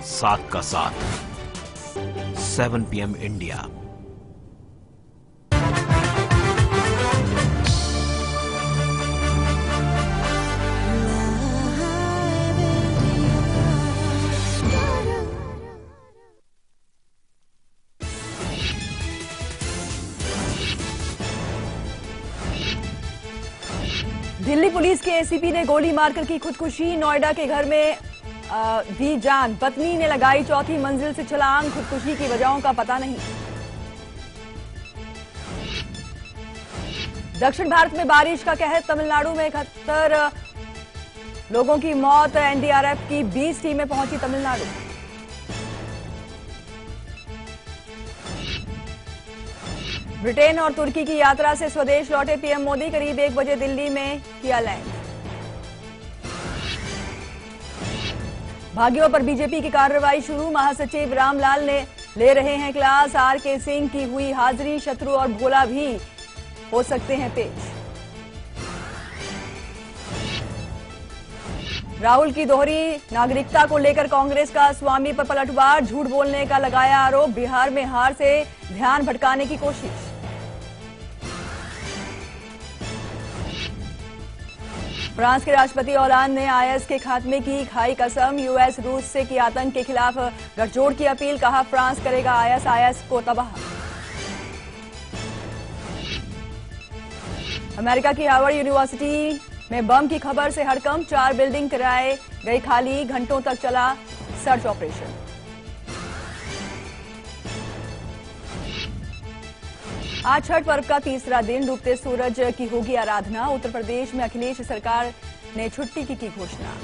साथ का साथ 7 PM इंडिया। दिल्ली पुलिस के एसीपी ने गोली मारकर की खुदकुशी। नोएडा के घर में दी जान। पत्नी ने लगाई चौथी मंजिल से छलांग। खुदकुशी की वजहों का पता नहीं। दक्षिण भारत में बारिश का कहर। तमिलनाडु में 71 लोगों की मौत। एनडीआरएफ की 20 टीमें पहुंची तमिलनाडु। ब्रिटेन और तुर्की की यात्रा से स्वदेश लौटे पीएम मोदी। करीब 1 बजे दिल्ली में किया लैंड। भागियों पर बीजेपी की कार्रवाई शुरू। महासचिव रामलाल ने ले रहे हैं क्लास। आरके सिंह की हुई हाजिरी। शत्रु और भोला भी हो सकते हैं पेश। राहुल की दोहरी नागरिकता को लेकर कांग्रेस का स्वामी पर पलटवार। झूठ बोलने का लगाया आरोप। बिहार में हार से ध्यान भटकाने की कोशिश। फ्रांस के राष्ट्रपति होलांद ने आईएस के खात्मे की खाई कसम। यूएस रूस से की आतंक के खिलाफ गठजोड़ की अपील। कहा फ्रांस करेगा आईएस को तबाह। अमेरिका की हार्वर्ड यूनिवर्सिटी में बम की खबर से हड़कंप। 4 बिल्डिंग कराए गई खाली। घंटों तक चला सर्च ऑपरेशन। आज छठ पर्व का तीसरा दिन। डूबते सूरज की होगी आराधना। उत्तर प्रदेश में अखिलेश सरकार ने छुट्टी की घोषणा।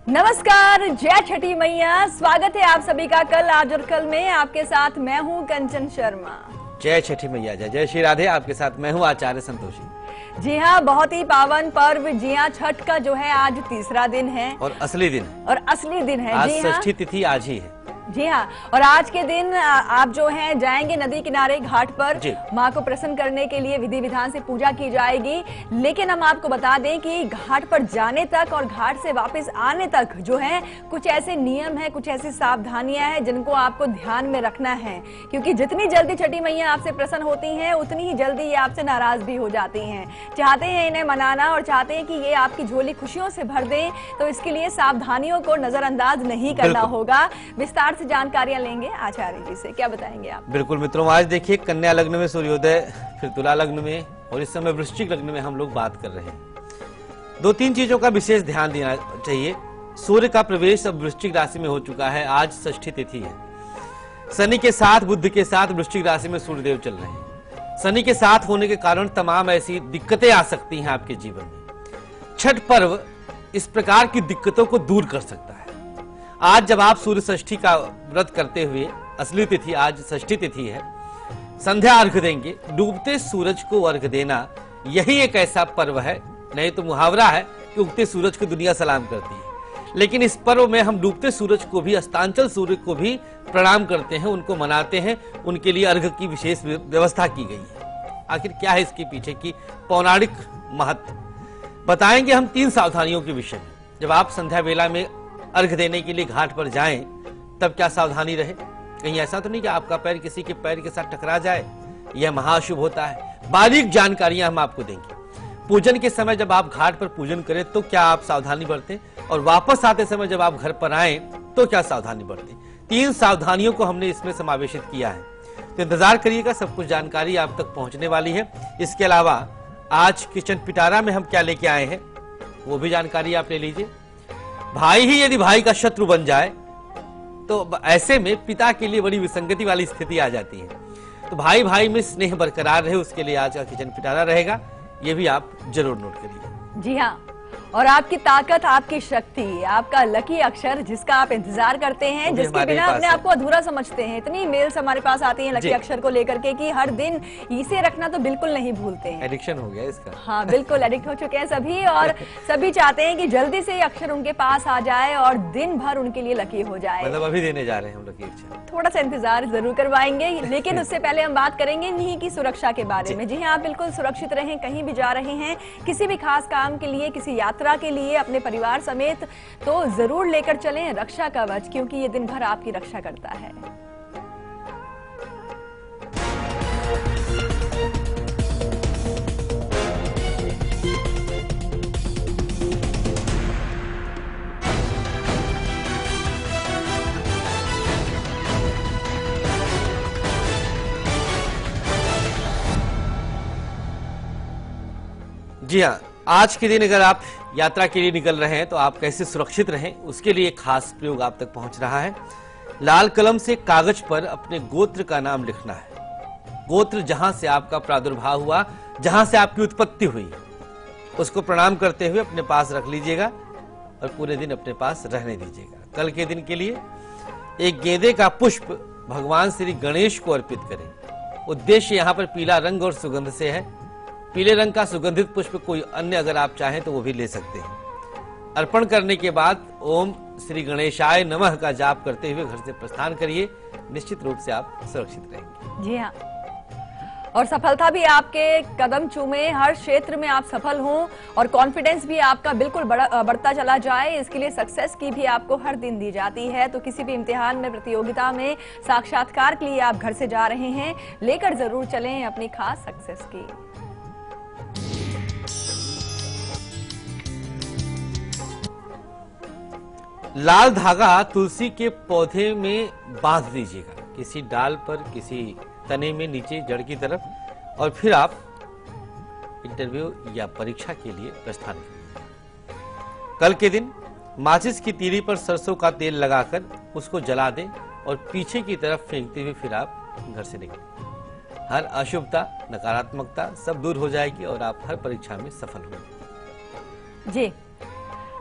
नमस्कार, जय छठी मैया। स्वागत है आप सभी का कल, आज और कल में। आपके साथ मैं हूं कंचन शर्मा। जय छठी मैया, जय जय श्री राधे। आपके साथ मैं हूं आचार्य संतोषी। जी हाँ, बहुत ही पावन पर्व। जी हाँ, छठ का जो है आज तीसरा दिन है और असली दिन है। आज षष्ठी तिथि आज ही है। जी हाँ, और आज के दिन आप जो हैं जाएंगे नदी किनारे घाट पर। माँ को प्रसन्न करने के लिए विधि विधान से पूजा की जाएगी। लेकिन हम आपको बता दें कि घाट पर जाने तक और घाट से वापस आने तक जो है कुछ ऐसे नियम हैं, कुछ ऐसी सावधानियां हैं जिनको आपको ध्यान में रखना है। क्योंकि जितनी जल्दी छठी मैया आपसे प्रसन्न होती हैं, उतनी ही जल्दी ये आपसे नाराज भी हो जाती हैं। चाहते हैं इन्हें मनाना और चाहते हैं कि ये आपकी झोली खुशियों से भर दें, तो इसके लिए सावधानियों को नजरअंदाज नहीं करना होगा। विस्तार से जानकारियां लेंगे आचार्य जी से। क्या बताएंगे आप? बिल्कुल मित्रों, आज देखिए कन्या लग्न में सूर्योदय, फिर तुला लग्न में और इस समय वृश्चिक लग्न में हम लोग बात कर रहे हैं। 2-3 चीजों का विशेष ध्यान देना चाहिए। सूर्य का प्रवेश अब वृश्चिक राशि में हो चुका है। आज षष्ठी तिथि है। शनि के साथ, बुध के साथ वृश्चिक राशि में सूर्यदेव चल रहे हैं। शनि के साथ होने के कारण तमाम ऐसी दिक्कतें आ सकती हैं आपके जीवन में। छठ पर्व इस प्रकार की दिक्कतों को दूर कर सकता है। आज जब आप सूर्य षष्ठी का व्रत करते हुए, असली तिथि आज षष्ठी तिथि है, संध्या अर्घ देंगे। डूबते सूरज को अर्घ देना यही एक ऐसा पर्व है, नहीं तो मुहावरा है कि उगते सूरज को दुनिया सलाम करती है। लेकिन इस पर्व में हम डूबते सूरज को भी, अस्तांचल सूर्य को भी प्रणाम करते हैं, उनको मनाते हैं। उनके लिए अर्घ की विशेष व्यवस्था की गई है। आखिर क्या है इसके पीछे की पौराणिक महत्व, बताएंगे हम 3 सावधानियों के विषय में। जब आप संध्या वेला में अर्घ देने के लिए घाट पर जाएं, तब क्या सावधानी रहे। कहीं ऐसा तो नहीं कि आपका पैर किसी के पैर के साथ टकरा जाए, यह महाअशुभ होता है। बारीक जानकारियां हम आपको देंगे। पूजन के समय जब आप घाट पर पूजन करें तो क्या आप सावधानी बरतें, और वापस आते समय जब आप घर पर आएं तो क्या सावधानी बरतें। 3 सावधानियों को हमने इसमें समावेशित किया है, तो इंतजार करिएगा, सब कुछ जानकारी आप तक पहुंचने वाली है। इसके अलावा आज किचन पिटारा में हम क्या लेके आए हैं वो भी जानकारी आप ले लीजिए। भाई ही यदि भाई का शत्रु बन जाए तो ऐसे में पिता के लिए बड़ी विसंगति वाली स्थिति आ जाती है। तो भाई भाई में स्नेह बरकरार रहे, उसके लिए आज का किचन पिटारा रहेगा, ये भी आप जरूर नोट करिए। जी हाँ, और आपकी ताकत, आपकी शक्ति, आपका लकी अक्षर जिसका आप इंतजार करते हैं, जिसके बिना अपने आप को अधूरा समझते हैं। इतनी मेल्स हमारे पास आती हैं लकी अक्षर को लेकर के कि हर दिन इसे रखना तो बिल्कुल नहीं भूलते हैं। एडिक्शन हो गया इसका। हाँ बिल्कुल, एडिक्ट हो चुके हैं सभी, और सभी चाहते हैं कि जल्दी से ये अक्षर उनके पास आ जाए और दिन भर उनके लिए लकी हो जाए। मतलब अभी देने जा रहे हैं हम लकी अक्षर। थोड़ा सा इंतजार जरूर करवाएंगे, लेकिन उससे पहले हम बात करेंगे इन्हीं की सुरक्षा के बारे में। जी हाँ, आप बिल्कुल सुरक्षित रहें, कहीं भी जा रहे हैं, किसी भी खास काम के लिए, किसी यात्रा के लिए, अपने परिवार समेत, तो जरूर लेकर चलें रक्षा कवच, क्योंकि ये दिन भर आपकी रक्षा करता है। जी हाँ, आज के दिन अगर आप यात्रा के लिए निकल रहे हैं तो आप कैसे सुरक्षित रहें उसके लिए एक खास प्रयोग आप तक पहुंच रहा है। लाल कलम से कागज पर अपने गोत्र का नाम लिखना है। गोत्र जहां से आपका प्रादुर्भाव हुआ, जहां से आपकी उत्पत्ति हुई, उसको प्रणाम करते हुए अपने पास रख लीजिएगा और पूरे दिन अपने पास रहने दीजिएगा। कल के दिन के लिए एक गेंदे का पुष्प भगवान श्री गणेश को अर्पित करें। उद्देश्य यहाँ पर पीला रंग और सुगंध से है। पीले रंग का सुगंधित पुष्प कोई अन्य अगर आप चाहें तो वो भी ले सकते हैं। अर्पण करने के बाद ओम श्री गणेशाय नमः का जाप करते हुए घर से प्रस्थान करिए, निश्चित रूप से आप सुरक्षित रहेंगे। जी हाँ, और सफलता भी आपके कदम चूमे, हर क्षेत्र में आप सफल हों और कॉन्फिडेंस भी आपका बिल्कुल बढ़ता चला जाए, इसके लिए सक्सेस की भी आपको हर दिन दी जाती है। तो किसी भी इम्तिहान में, प्रतियोगिता में, साक्षात्कार के लिए आप घर से जा रहे हैं, लेकर जरूर चलें अपनी खास सक्सेस की। लाल धागा तुलसी के पौधे में बांध दीजिएगा, किसी डाल पर, किसी तने में नीचे जड़ की तरफ, और फिर आप इंटरव्यू या परीक्षा के लिए प्रस्थान करें। कल के दिन माचिस की तीली पर सरसों का तेल लगाकर उसको जला दें और पीछे की तरफ फेंकते हुए फिर आप घर से निकलें। हर अशुभता, नकारात्मकता सब दूर हो जाएगी और आप हर परीक्षा में सफल होंगे। जी,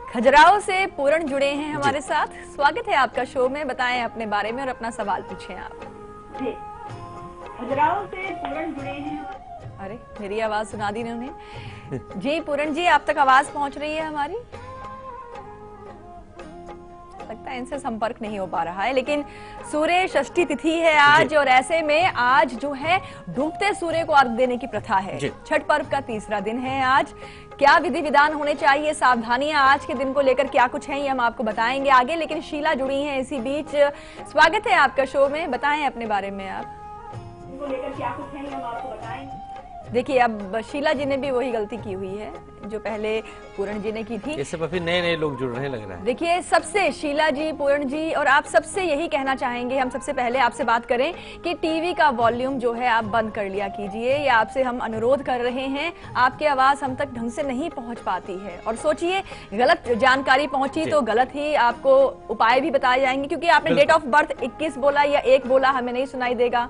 खजुराहो से पूरण जुड़े हैं हमारे साथ, स्वागत है आपका शो में। बताएं अपने बारे में और अपना सवाल पूछें आप। जी, खजुराहो से पूरण जुड़े हैं। अरे मेरी आवाज सुना दी उन्हें। जी पूरण जी, आप तक आवाज पहुंच रही है हमारी? लगता है इनसे संपर्क नहीं हो पा रहा है, लेकिन सूर्य षष्ठी तिथि है आज, और ऐसे में आज जो है डूबते सूर्य को अर्घ देने की प्रथा है। छठ पर्व का तीसरा दिन है आज। क्या विधि विधान होने चाहिए, सावधानियां आज के दिन को लेकर क्या कुछ है, ये हम आपको बताएंगे आगे। लेकिन शीला जुड़ी हैं इसी बीच, स्वागत है आपका शो में, बताएं अपने बारे में आप। इनको लेकर क्या कुछ है, ये हम आपको बताएंगे। देखिए, अब शीला जी ने भी वही गलती की हुई है जो पहले पूरण जी ने की थी। इससे काफी नए लोग जुड़ रहे लग रहा है। देखिए, सबसे शीला जी, पूरण जी और आप सबसे यही कहना चाहेंगे, हम सबसे पहले आपसे बात करें कि टीवी का वॉल्यूम जो है आप बंद कर लिया कीजिए, या आपसे हम अनुरोध कर रहे हैं। आपकी आवाज हम तक ढंग से नहीं पहुंच पाती है, और सोचिए गलत जानकारी पहुंची तो गलत ही आपको उपाय भी बताए जाएंगे, क्योंकि आपने डेट ऑफ बर्थ 21 बोला या 1 बोला, हमें नहीं सुनाई देगा।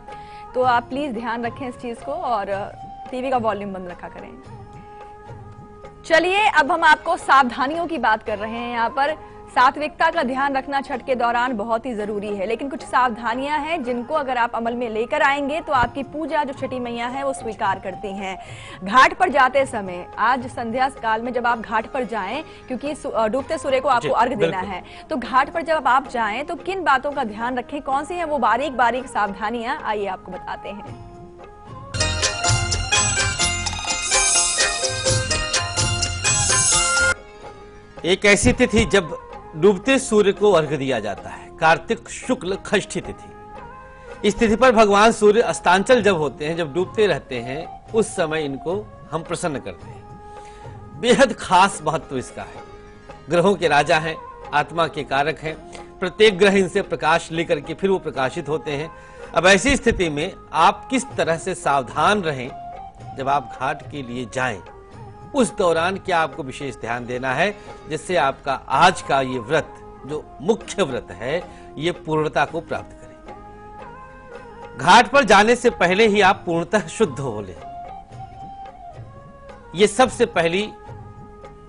तो आप प्लीज ध्यान रखें इस चीज को और टीवी का वॉल्यूम बंद रखा करें। चलिए, अब हम आपको सावधानियों की बात कर रहे हैं। यहाँ पर सात्विकता का ध्यान रखना छठ के दौरान बहुत ही जरूरी है, लेकिन कुछ सावधानियां हैं जिनको अगर आप अमल में लेकर आएंगे तो आपकी पूजा जो छठी मैया है वो स्वीकार करती हैं। घाट पर जाते समय, आज संध्या काल में जब आप घाट पर जाएं, क्योंकि डूबते सूर्य को आपको अर्घ देना है, तो घाट पर जब आप जाएं तो किन बातों का ध्यान रखें, कौन सी है वो बारीक बारीक सावधानियां, आइए आपको बताते हैं। एक ऐसी तिथि जब डूबते सूर्य को अर्घ्य दिया जाता है, कार्तिक शुक्ल षष्ठी तिथि। इस तिथि पर भगवान सूर्य अस्तांचल जब होते हैं, जब डूबते रहते हैं, उस समय इनको हम प्रसन्न करते हैं। बेहद खास महत्व इसका है। ग्रहों के राजा हैं, आत्मा के कारक हैं, प्रत्येक ग्रह इनसे प्रकाश लेकर के फिर वो प्रकाशित होते हैं। अब ऐसी स्थिति में आप किस तरह से सावधान रहें जब आप घाट के लिए जाएं, उस दौरान क्या आपको विशेष ध्यान देना है जिससे आपका आज का ये व्रत जो मुख्य व्रत है ये पूर्णता को प्राप्त करे। घाट पर जाने से पहले ही आप पूर्णतः शुद्ध हो लें। ये सबसे पहली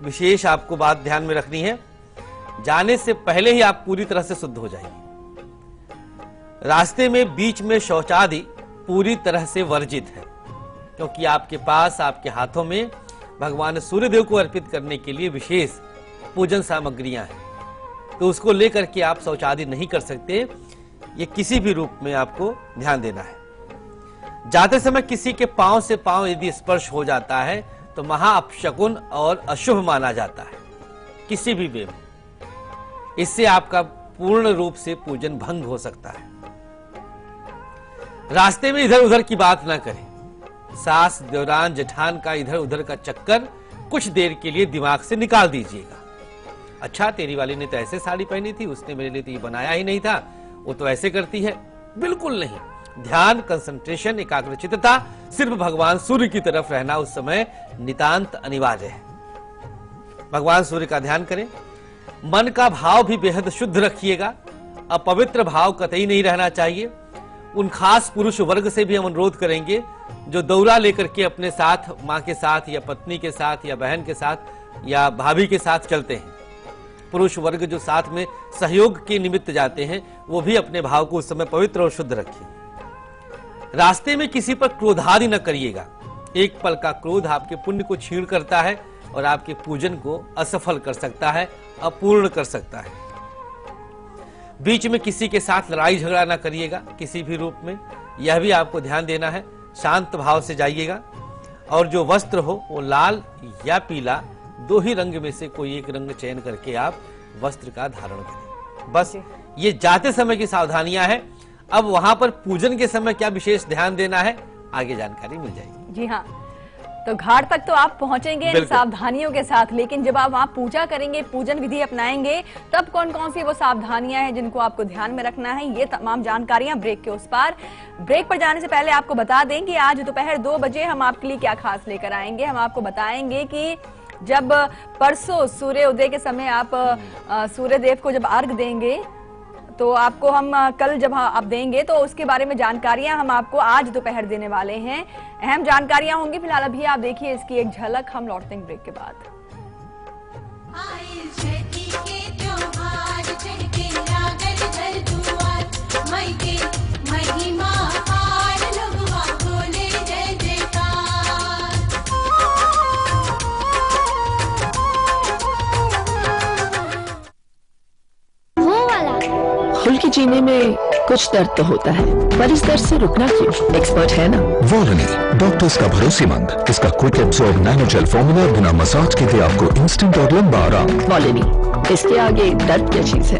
विशेष आपको बात ध्यान में रखनी है। जाने से पहले ही आप पूरी तरह से शुद्ध हो जाएंगे। रास्ते में बीच में शौचादि पूरी तरह से वर्जित है, क्योंकि आपके पास आपके हाथों में भगवान सूर्यदेव को अर्पित करने के लिए विशेष पूजन सामग्रियां हैं, तो उसको लेकर के आप शौचादि नहीं कर सकते। ये किसी भी रूप में आपको ध्यान देना है। जाते समय किसी के पांव से पांव यदि स्पर्श हो जाता है तो महा अपशकुन और अशुभ माना जाता है किसी भी वे में। इससे आपका पूर्ण रूप से पूजन भंग हो सकता है। रास्ते में इधर उधर की बात ना करें। सास, देवरान, जेठान का इधर उधर का चक्कर कुछ देर के लिए दिमाग से निकाल दीजिएगा। अच्छा, तेरी वाली ने तो ऐसे साड़ी पहनी थी, उसने मेरे लिए तो ये बनाया ही नहीं था, वो तो ऐसे करती है। बिल्कुल नहीं। ध्यान, कंसंट्रेशन, एकाग्रचित्तता सिर्फ भगवान सूर्य की तरफ रहना उस समय नितांत अनिवार्य है। भगवान सूर्य का ध्यान करें। मन का भाव भी बेहद शुद्ध रखिएगा। अपवित्र भाव कतई नहीं रहना चाहिए। उन खास पुरुष वर्ग से भी हम अनुरोध करेंगे जो दौरा लेकर के अपने साथ, मां के साथ या पत्नी के साथ या बहन के साथ या भाभी के साथ चलते हैं। पुरुष वर्ग जो साथ में सहयोग के निमित्त जाते हैं, वो भी अपने भाव को उस समय पवित्र और शुद्ध रखिए। रास्ते में किसी पर क्रोधादि न करिएगा। एक पल का क्रोध आपके पुण्य को छीण करता है और आपके पूजन को असफल कर सकता है, अपूर्ण कर सकता है। बीच में किसी के साथ लड़ाई झगड़ा ना करिएगा किसी भी रूप में, यह भी आपको ध्यान देना है। शांत भाव से जाइएगा और जो वस्त्र हो वो लाल या पीला, दो ही रंग में से कोई एक रंग चयन करके आप वस्त्र का धारण करें। बस ये जाते समय की सावधानियां हैं। अब वहां पर पूजन के समय क्या विशेष ध्यान देना है, आगे जानकारी मिल जाएगी। जी हाँ, तो घाट तक तो आप पहुंचेंगे इन सावधानियों के साथ, लेकिन जब आप वहां पूजा करेंगे, पूजन विधि अपनाएंगे, तब कौन कौन सी वो सावधानियां हैं जिनको आपको ध्यान में रखना है, ये तमाम जानकारियां ब्रेक के उस पार। ब्रेक पर जाने से पहले आपको बता दें कि आज दोपहर 2 बजे हम आपके लिए क्या खास लेकर आएंगे। हम आपको बताएंगे कि जब परसों सूर्य उदय के समय आप सूर्य देव को जब अर्घ देंगे, तो आपको हम कल जब आप देंगे तो उसके बारे में जानकारियां हम आपको आज दोपहर देने वाले हैं। अहम जानकारियां होंगी। फिलहाल अभी आप देखिए इसकी एक झलक। हम लौटते हैं ब्रेक के बाद। खुल के जीने में कुछ दर्द तो होता है, पर इस दर्द से रुकना क्यों? एक्सपर्ट है ना वॉलनी, डॉक्टर्स का भरोसेमंद। इसका क्विक एब्सॉर्ब नैनोजेल फॉर्मूला बिना मसाज के दे आपको इंस्टेंट और लंबा आराम। वॉलनी, इसके आगे दर्द क्या चीज है?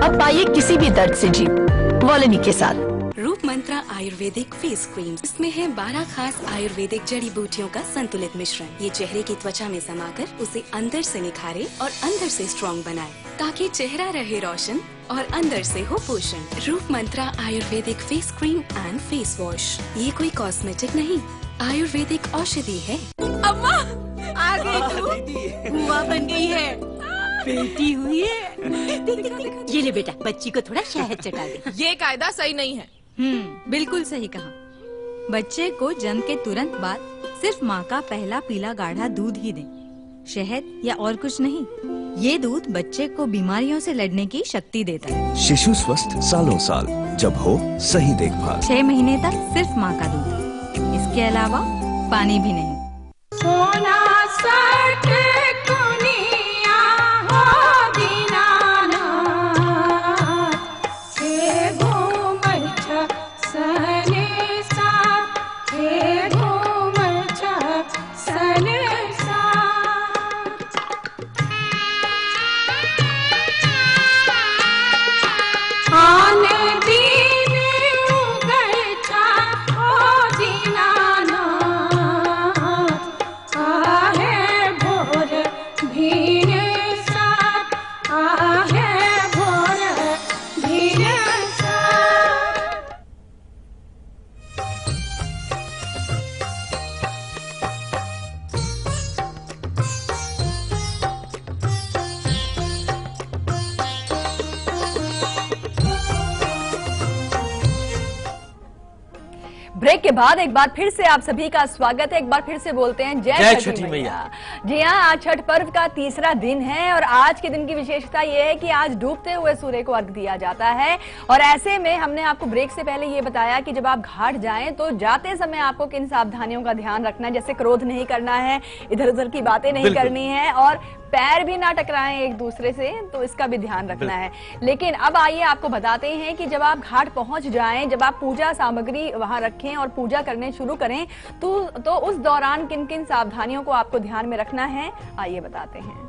अब पाइए किसी भी दर्द से जीत वॉलनी के साथ। रूप मंत्रा आयुर्वेदिक फेस क्रीम, इसमें है 12 खास आयुर्वेदिक जड़ी बूटियों का संतुलित मिश्रण। ये चेहरे की त्वचा में समाकर उसे अंदर से निखारे और अंदर से स्ट्रॉन्ग बनाए, ताकि चेहरा रहे रोशन और अंदर से हो पोषण। Roop Mantra Ayurvedic face cream and face wash, ये कोई कॉस्मेटिक नहीं, आयुर्वेदिक औषधि है। अम्मा आ गई तू, बुआ बन गई है, बेटी हुई है। ये ले बेटा, बच्ची को थोड़ा शहद चटा दे। ये कायदा सही नहीं है। बिल्कुल सही कहा। बच्चे को जन्म के तुरंत बाद सिर्फ माँ का पहला पीला गाढ़ा दूध ही दें, शहद या और कुछ नहीं। ये दूध बच्चे को बीमारियों से लड़ने की शक्ति देता है। शिशु स्वस्थ सालों साल, जब हो सही देखभाल। 6 महीने तक सिर्फ माँ का दूध, इसके अलावा पानी भी नहीं। सोना सट दुनिया हो दीनाना, हे घूमल छ सने साथ, हे घूमल छ सने आने दीने उगल छा ओ दीना। के बाद एक बार फिर से आप सभी का स्वागत है। एक बार फिर से बोलते हैं जय छठी मैया। जी हाँ, आज छठ पर्व का तीसरा दिन है और आज के दिन की विशेषता ये है कि आज डूबते हुए सूर्य को अर्घ दिया जाता है। और ऐसे में हमने आपको ब्रेक से पहले ये बताया कि जब आप घाट जाएं तो जाते समय आपको किन सावधानियों का ध्यान रखना है, जैसे क्रोध नहीं करना है, इधर उधर की बातें नहीं करनी है और पैर भी ना टकराएं एक दूसरे से, तो इसका भी ध्यान रखना है। लेकिन अब आइए आपको बताते हैं कि जब आप घाट पहुंच जाएं, जब आप पूजा सामग्री वहां रखें और पूजा करने शुरू करें तो उस दौरान किन किन सावधानियों को आपको ध्यान में रखना है, आइए बताते हैं।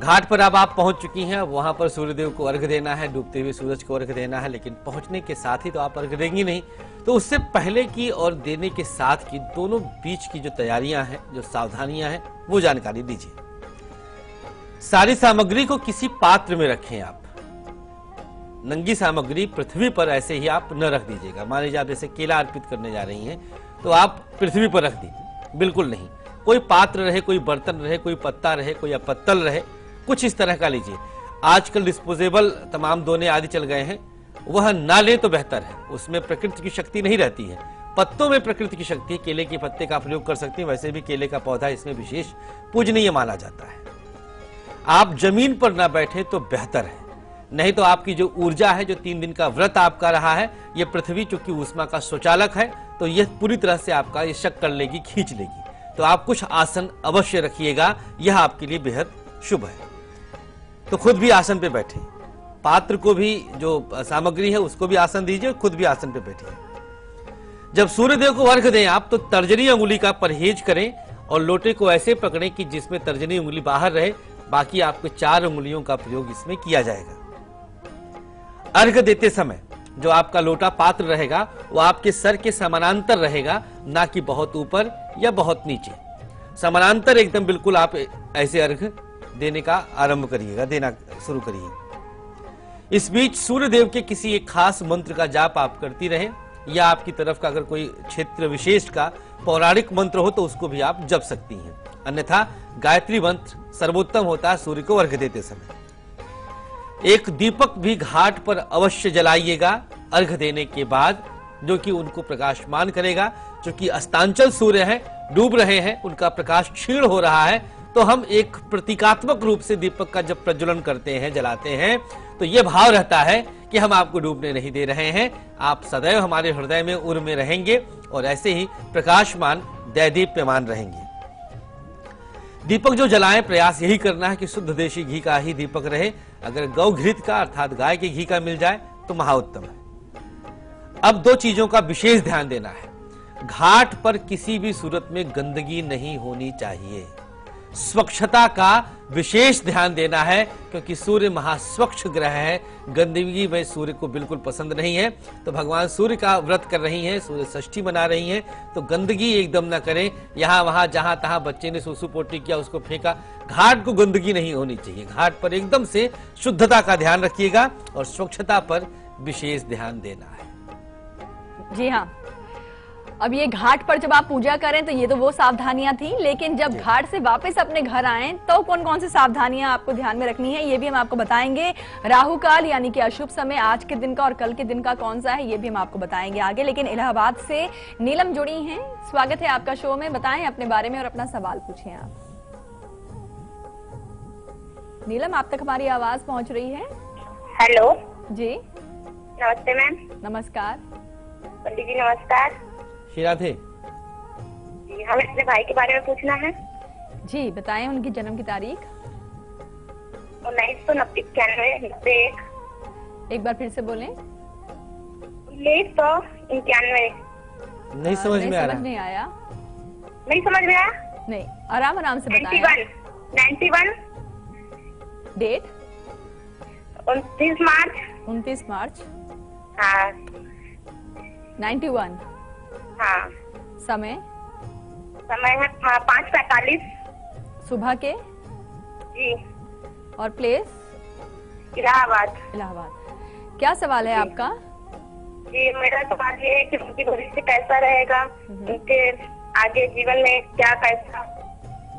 घाट पर अब आप पहुंच चुकी हैं। वहां पर सूर्यदेव को अर्घ देना है, डूबते हुए सूरज को अर्घ देना है। लेकिन पहुंचने के साथ ही तो आप अर्घ देंगी नहीं, तो उससे पहले की और देने के साथ की दोनों बीच की जो तैयारियां हैं, जो सावधानियां हैं, वो जानकारी दीजिए। सारी सामग्री को किसी पात्र में रखें। आप नंगी सामग्री पृथ्वी पर ऐसे ही आप न रख दीजिएगा। मान लीजिए आप जैसे केला अर्पित करने जा रही हैं तो आप पृथ्वी पर रख दीजिए, बिल्कुल नहीं। कोई पात्र रहे, कोई बर्तन रहे, कोई पत्ता रहे, कोई अपत्तल रहे, कुछ इस तरह का लीजिए। आजकल डिस्पोजेबल तमाम दोने आदि चल गए हैं, वह ना ले तो बेहतर है। उसमें प्रकृति की शक्ति नहीं रहती है। पत्तों में प्रकृति की शक्ति है। केले के पत्ते का प्रयोग कर सकती है, वैसे भी केले का पौधा इसमें विशेष पूजनीय माना जाता है। आप जमीन पर ना बैठे तो बेहतर है, नहीं तो आपकी जो ऊर्जा है, जो 3 दिन का व्रत आपका रहा है, ये पृथ्वी चूंकि ऊष्मा का स्वचालक है, तो यह पूरी तरह से आपका ये शक कर लेगी, खींच लेगी। तो आप कुछ आसन अवश्य रखिएगा, यह आपके लिए बेहद शुभ है। तो खुद भी आसन पे बैठे, पात्र को भी जो सामग्री है उसको भी आसन दीजिए, खुद भी आसन पे बैठिए। जब सूर्यदेव को अर्घ दें आप तो तर्जनी अंगुली का परहेज करें और लोटे को ऐसे पकड़ें कि जिसमें तर्जनी अंगुली बाहर रहे, बाकी आपके 4 अंगुलियों का प्रयोग इसमें किया जाएगा। अर्घ देते समय जो आपका लोटा पात्र रहेगा वो आपके सर के समानांतर रहेगा, ना कि बहुत ऊपर या बहुत नीचे। समानांतर एकदम बिल्कुल आप ऐसे अर्घ देने का आरंभ करिएगा, देना शुरू करिए। इस बीच सूर्यदेव के किसी एक खास मंत्र का जाप आप करती रहें, या आपकी तरफ का अगर कोई क्षेत्र विशेष का पौराणिक मंत्र हो तो उसको भी आप जप सकती हैं। अन्यथा गायत्री मंत्र सर्वोत्तम होता है सूर्य को अर्घ देते समय। एक दीपक भी घाट पर अवश्य जलाइएगा अर्घ देने के बाद, जो कि उनको प्रकाशमान करेगा। क्योंकि अस्तांचल सूर्य है, डूब रहे हैं, उनका प्रकाश क्षीण हो रहा है, तो हम एक प्रतीकात्मक रूप से दीपक का जब प्रज्वलन करते हैं, जलाते हैं, तो यह भाव रहता है कि हम आपको डूबने नहीं दे रहे हैं, आप सदैव हमारे हृदय में उर में रहेंगे और ऐसे ही प्रकाशमान दैदीप्यमान रहेंगे। दीपक जो जलाएं, प्रयास यही करना है कि शुद्ध देशी घी का ही दीपक रहे। अगर गौ घृत का अर्थात गाय के घी का मिल जाए तो महाउत्तम है। अब 2 चीजों का विशेष ध्यान देना है। घाट पर किसी भी सूरत में गंदगी नहीं होनी चाहिए। स्वच्छता का विशेष ध्यान देना है, क्योंकि सूर्य महास्वच्छ ग्रह है। गंदगी में सूर्य को बिल्कुल पसंद नहीं है। तो भगवान सूर्य का व्रत कर रही हैं, सूर्य षष्ठी मना रही हैं, तो गंदगी एकदम ना करें। यहाँ वहां जहां तहां बच्चे ने सुसु पोटी किया उसको फेंका, घाट को गंदगी नहीं होनी चाहिए। घाट पर एकदम से शुद्धता का ध्यान रखिएगा और स्वच्छता पर विशेष ध्यान देना है। जी हाँ, अब ये घाट पर जब आप पूजा करें तो ये तो वो सावधानियां थी, लेकिन जब घाट से वापस अपने घर आएं तो कौन कौन सी सावधानियां आपको ध्यान में रखनी है, ये भी हम आपको बताएंगे। राहु काल यानी कि अशुभ समय आज के दिन का और कल के दिन का कौन सा है, ये भी हम आपको बताएंगे आगे। लेकिन इलाहाबाद से नीलम जुड़ी हैं, स्वागत है आपका शो में। बताएं अपने बारे में और अपना सवाल पूछें आप। नीलम, आप तक हमारी आवाज पहुंच रही है? हेलो जी, नमस्ते मैम। नमस्कार पंडित जी, नमस्कार। राधे जी, हमें अपने भाई के बारे में पूछना है। जी बताएं, उनकी जन्म की तारीख। 1991। एक बार फिर से बोलें। 1991। नहीं समझ में आ रहा। नहीं आया? नहीं समझ में आया? नहीं, आराम आराम से बताएं। 91। डेट 29 मार्च। 29 मार्च। हाँ। 91। हाँ। समय है 5:45 सुबह के। जी। और प्लेस? इलाहाबाद। इलाहाबाद। क्या सवाल है आपका? जी, मेरा सवाल ये है कि उनकी भविष्य कैसा रहेगा, उनके आगे जीवन में क्या कैसा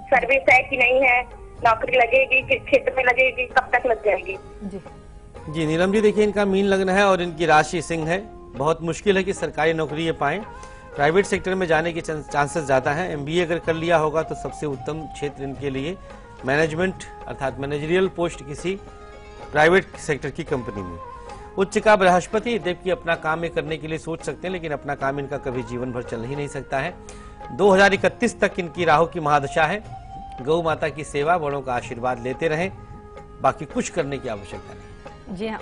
सर्विस है कि नहीं है, नौकरी लगेगी, किस क्षेत्र में लगेगी, कब तक लग जाएगी? जी जी नीलम जी, देखिए इनका मीन लग्न है और इनकी राशि सिंह है। बहुत मुश्किल है कि सरकारी नौकरी ये पाएं। प्राइवेट सेक्टर में जाने के चांसेस ज़्यादा हैं। एमबीए अगर कर लिया होगा तो सबसे उत्तम क्षेत्र इनके लिए मैनेजमेंट अर्थात मैनेजरियल पोस्ट किसी प्राइवेट सेक्टर की कंपनी में। उच्च का बृहस्पति देव की अपना काम ये करने के लिए सोच सकते हैं, लेकिन अपना काम इनका कभी जीवन भर चल ही नहीं सकता है। 2031 तक इनकी राहु की महादशा है। गौ माता की सेवा, बड़ों का आशीर्वाद लेते रहें, बाकी कुछ करने की आवश्यकता नहीं। जी हाँ,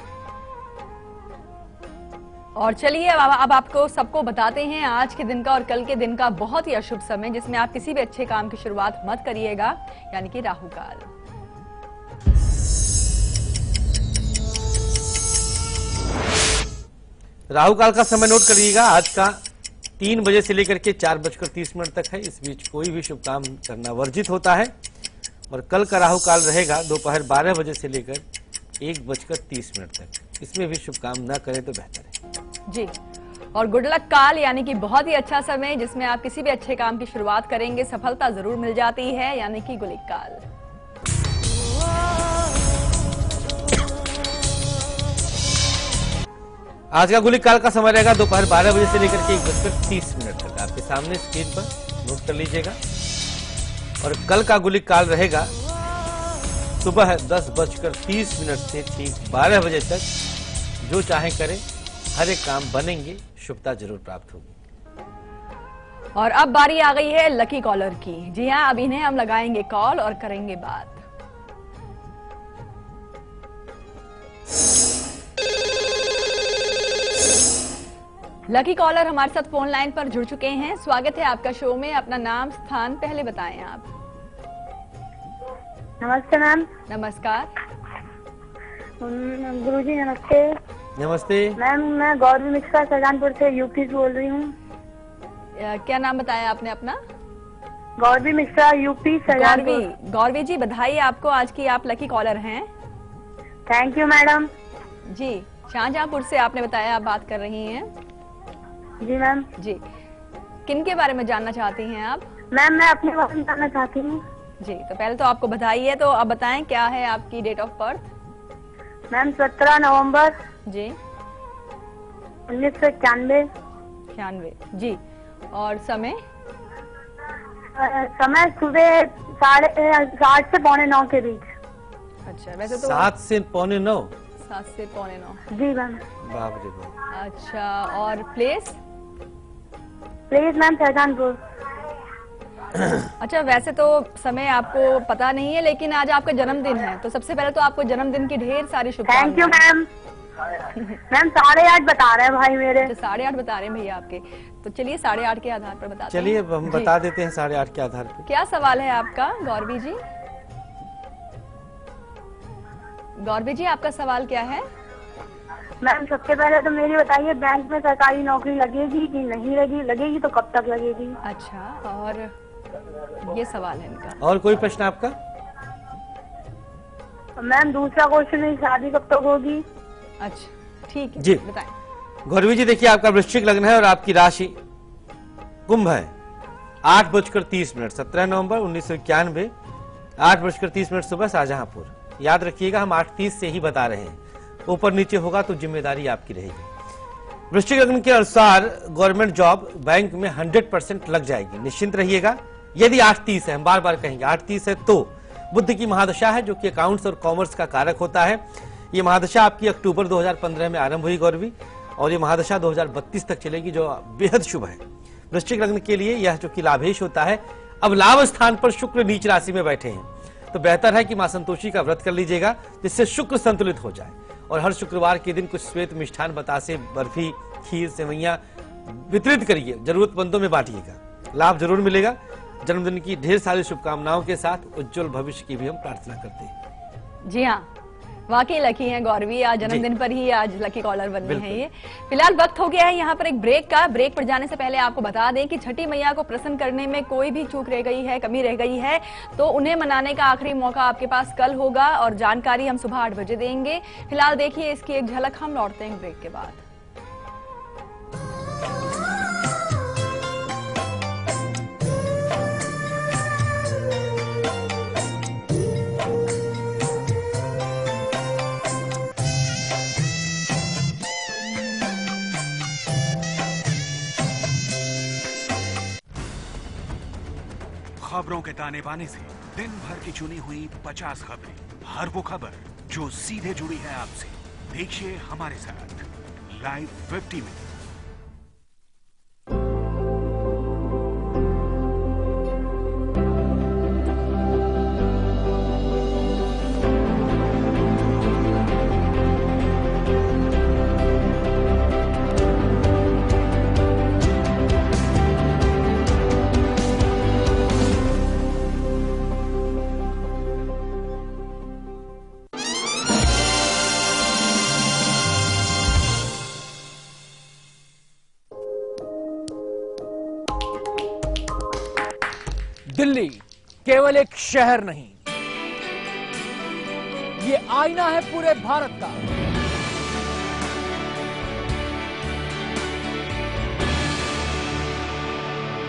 और चलिए अब आपको सबको बताते हैं आज के दिन का और कल के दिन का बहुत ही अशुभ समय, जिसमें आप किसी भी अच्छे काम की शुरुआत मत करिएगा, यानी कि राहु काल। राहु काल का समय नोट करिएगा। आज का 3 बजे से लेकर के 4:30 तक है। इस बीच कोई भी शुभ काम करना वर्जित होता है। और कल का राहु काल रहेगा दोपहर 12 बजे से लेकर 1:30 तक। इसमें भी शुभ काम न करें तो बेहतर है जी। और गुड लक काल यानी कि बहुत ही अच्छा समय, जिसमें आप किसी भी अच्छे काम की शुरुआत करेंगे सफलता जरूर मिल जाती है, यानी कि गुलिक काल। आज का गुलिक काल का समय रहेगा दोपहर 12 बजे से लेकर के 1:30 तक। आपके सामने स्क्रीन पर नोट कर लीजिएगा। और कल का गुलिक काल रहेगा सुबह 10:30 से ठीक 12 बजे तक। जो चाहे करें, हर एक काम बनेंगे, शुभता जरूर प्राप्त होगी। और अब बारी आ गई है लकी कॉलर की। जी हाँ, अब इन्हें हम लगाएंगे कॉल और करेंगे बात। लकी कॉलर हमारे साथ फोन लाइन पर जुड़ चुके हैं। स्वागत है आपका शो में। अपना नाम स्थान पहले बताएं आप। नमस्ते मैम। नमस्कार गुरुजी नमस्ते। नमस्ते मैम, मैं गौरवी मिश्रा शाहजहानपुर से यूपी से बोल रही हूँ। क्या नाम बताया आपने अपना? गौरवी मिश्रा, यूपी शाहजहानपुर। गौरवी जी, बधाई आपको आज की आप लकी कॉलर हैं। Thank you madam. जी, शाहजहांपुर से आपने बताया आप बात कर रही हैं। जी मैम। जी, किन के बारे में जानना चाहती हैं आप? मैम, मैं अपने बारे में जानना चाहती हूँ। जी, तो पहले तो आपको बधाई है। तो आप बताएं क्या है आपकी डेट ऑफ बर्थ? मैम 17 नवंबर जी 1991। जी। और समय? समय सुबह 8:30 से 8:45 के बीच। अच्छा, वैसे तो 7 से 8:45। 7 से 8:45। जी मैम। बाप रे बाप। अच्छा, और प्लेस? Please ma'am Shahjahanpur. अच्छा, वैसे तो समय आपको पता नहीं है, लेकिन आज आपका जन्मदिन है, तो सबसे पहले तो आपको जन्मदिन की ढेर सारी शुभकामनाएं। Thank you ma'am. मैम 8:30 बता रहे हैं भाई मेरे। 8:30 बता रहे हैं भैया आपके। तो चलिए 8:30 के आधार पर बताते हैं। चलिए हम बता देते हैं 8:30 के आधार पर। क्या सवाल है आपका गौरवी जी? गौरवी जी, आपका सवाल क्या है? मैम सबसे पहले तो मेरी बताइए, बैंक में सरकारी नौकरी लगेगी कि नहीं लगेगी तो कब तक लगेगी? अच्छा, और ये सवाल है इनका। और कोई प्रश्न आपका? मैम दूसरा क्वेश्चन है, शादी कब तक होगी? अच्छा ठीक है जी, बताएं। गौरवी जी, देखिए आपका वृश्चिक लग्न है और आपकी राशि कुंभ है। 8:30 17 नवंबर 1991 8:30 सुबह शाहजहांपुर। याद रखिएगा, हम 8:30 से ही बता रहे हैं। ऊपर नीचे होगा तो जिम्मेदारी आपकी रहेगी। वृश्चिक लग्न के अनुसार गवर्नमेंट जॉब बैंक में 100% लग जाएगी, निश्चिंत रहिएगा। यदि 8:30 है, हम बार बार कहेंगे 8:30 है, तो बुध की महादशा है जो कि अकाउंट्स और कॉमर्स का कारक होता है। ये महादशा आपकी अक्टूबर 2015 में आरंभ हुई गौरवी, और ये महादशा 2032 तक चलेगी, जो बेहद शुभ है वृश्चिक लग्न के लिए। यह जो कि लाभेश होता है। अब लाभ स्थान पर शुक्र नीच राशि में बैठे हैं, तो बेहतर है कि मां संतोषी का व्रत कर लीजिएगा, जिससे शुक्र संतुलित हो जाए। और हर शुक्रवार के दिन कुछ श्वेत मिष्ठान, बतासे, बर्फी, खीर, सेवैयां वितरित करिए, जरूरतमंदों में बांटिएगा। लाभ जरूर मिलेगा। जन्मदिन की ढेर सारी शुभकामनाओं के साथ उज्जवल भविष्य की भी हम प्रार्थना करते हैं। जी हाँ, वाकई लकी है गौरवी, आज जन्मदिन पर ही आज लकी कॉलर बनी है ये। फिलहाल वक्त हो गया है यहाँ पर एक ब्रेक का। ब्रेक पर जाने से पहले आपको बता दें कि छठी मैया को प्रसन्न करने में कोई भी चूक रह गई है, कमी रह गई है, तो उन्हें मनाने का आखिरी मौका आपके पास कल होगा, और जानकारी हम सुबह 8 बजे देंगे। फिलहाल देखिए इसकी एक झलक, हम लौटते हैं ब्रेक के बाद। खबरों के ताने बाने से दिन भर की चुनी हुई 50 खबरें, हर वो खबर जो सीधे जुड़ी है आपसे। देखिए हमारे साथ लाइव 50 में। दिल्ली केवल एक शहर नहीं, ये आईना है पूरे भारत का।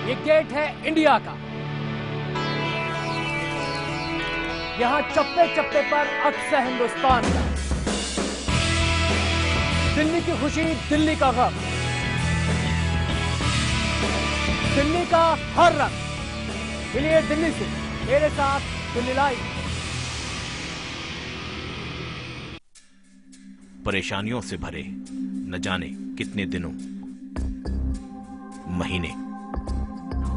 ये गेट है इंडिया का। यहां चप्पे चप्पे पर अक्स है हिंदुस्तान का। दिल्ली की खुशी, दिल्ली का गम, दिल्ली का हर रंग। मिलिए दिल्ली से, मेरे साथ दिल्ली लाइव। परेशानियों से भरे न जाने कितने दिनों, महीने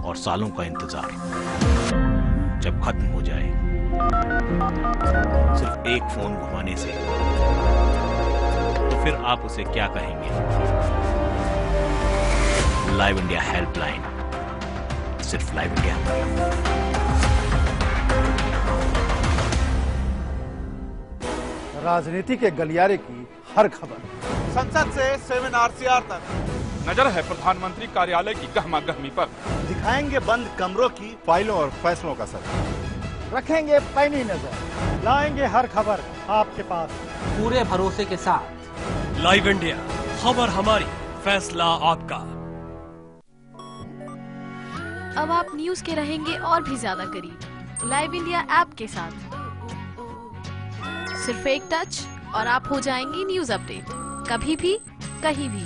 और सालों का इंतजार जब खत्म हो जाए, सिर्फ एक फोन घुमाने से, तो फिर आप उसे क्या कहेंगे? लाइव इंडिया हेल्पलाइन, सिर्फ लाइव इंडिया। राजनीति के गलियारे की हर खबर, संसद से 7 RCR तक, नजर है प्रधानमंत्री कार्यालय की गहमा गहमी पर। दिखाएंगे बंद कमरों की फाइलों और फैसलों का सर, रखेंगे पैनी नजर, लाएंगे हर खबर आपके पास पूरे भरोसे के साथ। लाइव इंडिया, खबर हमारी, फैसला आपका। अब आप न्यूज के रहेंगे और भी ज्यादा करीब लाइव इंडिया ऐप के साथ। सिर्फ एक टच और आप हो जाएंगे न्यूज अपडेट, कभी भी कहीं भी।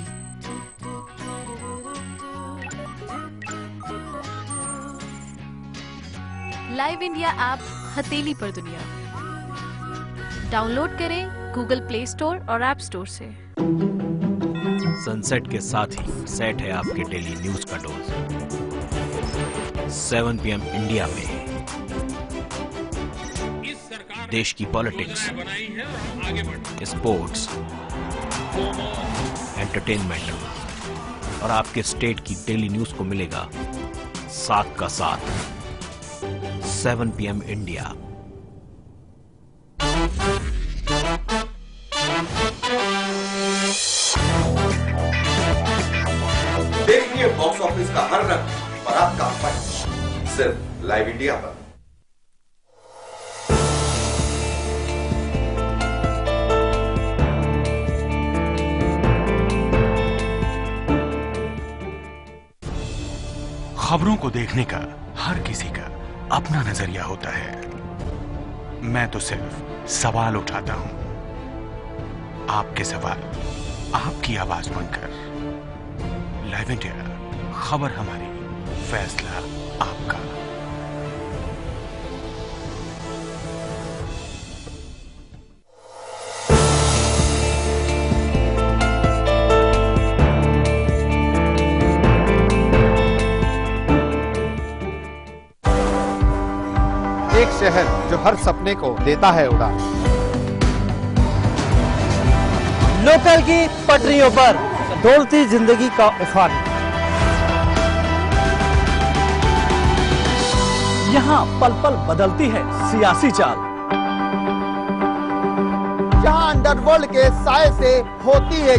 लाइव इंडिया ऐप हथेली पर दुनिया। डाउनलोड करें गूगल प्ले स्टोर और ऐप स्टोर से। सनसेट के साथ ही सेट है आपके डेली न्यूज का डोज। 7 PM इंडिया में देश की पॉलिटिक्स, स्पोर्ट्स, एंटरटेनमेंट और आपके स्टेट की डेली न्यूज को मिलेगा साथ का साथ। 7 PM इंडिया। देखिए बॉक्स ऑफिस का हर रंग और आपका पंच, सिर्फ लाइव इंडिया पर। खबरों को देखने का हर किसी का अपना नजरिया होता है। मैं तो सिर्फ सवाल उठाता हूं, आपके सवाल आपकी आवाज बनकर। लाइव इंडिया, खबर हमारी, फैसला आपका। एक शहर जो हर सपने को देता है उड़ान। लोकल की पटरियों पर डोलती जिंदगी का उफान। यहाँ पल पल बदलती है सियासी चाल। जहाँ अंडरवर्ल्ड के साए से होती है